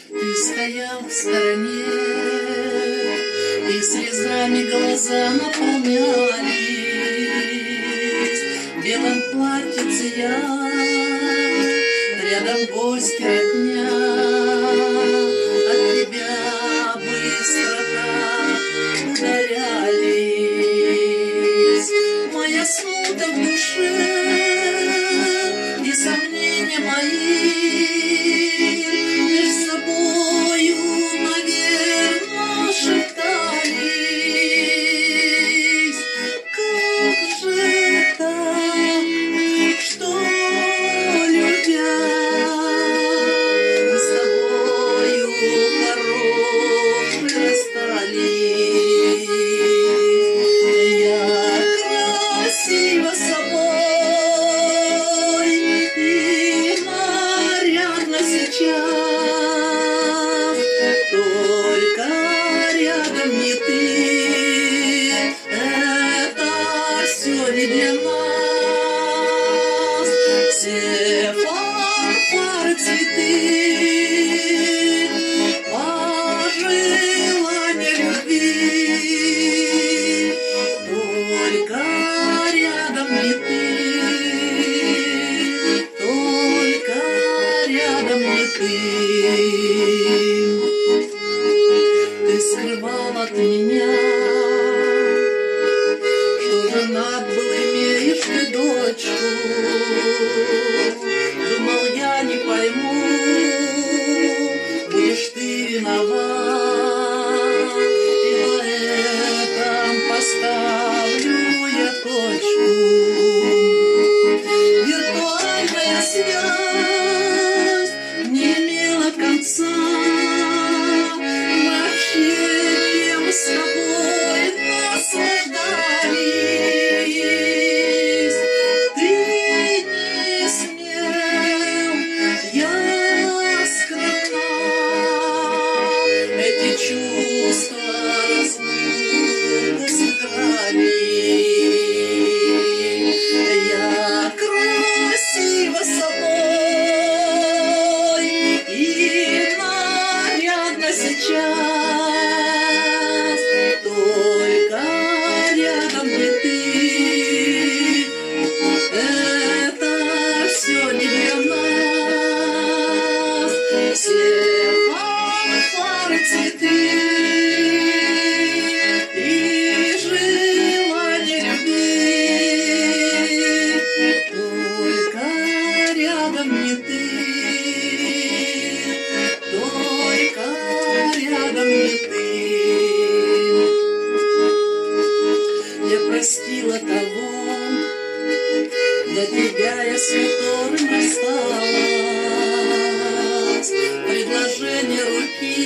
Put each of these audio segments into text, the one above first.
Ты стоял в стороне, и слезами глаза наполнялись. В белом платьице я, рядом гости родня, от тебя быстро так ударялись. Моя смута в душе и сомнения мои меж собою, наверно, шептались. Как же так, что, любя, мы с тобою хорошие расстались? Я красива собой и нарядна сейчас, только рядом не ты. Это все не для нас. Все фанфары, цветы, пожелания любви, только рядом не ты, только рядом не ты. Ты скрывал от меня, что женат был, имеешь ты дочку. Думал, я не пойму, будешь ты виноват, и на этом поставлю я точку. Виртуальная связь не имела конца. Мы общением с тобой наслаждались. Ты не смел, я скрывал эти чувства, разлуку сыграли. Я красива собой и нарядна сейчас, только рядом не ты. Это все не для нас. Все фанфары, цветы и желание любви, только рядом не ты, только рядом не ты. Я простила того, для тебя я с которым рассталась. Предложение руки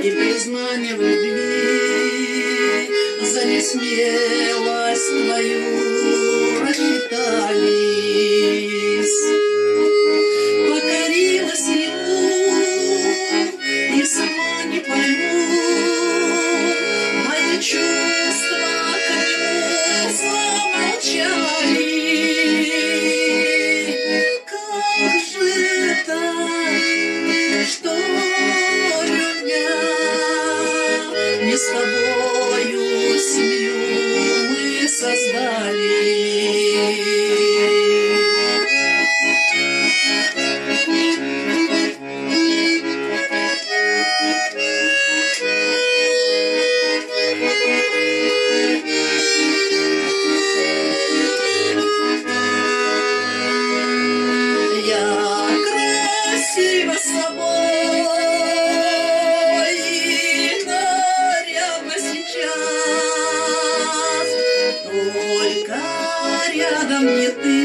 и признание в любви за несмелость твою рассчитались. Покорилась ему и сама не пойму, мои чувства к нему замолчали. Как же так, что, любя, не с тобою семью мы создали? Я красива собой и нарядна сейчас, только рядом не ты.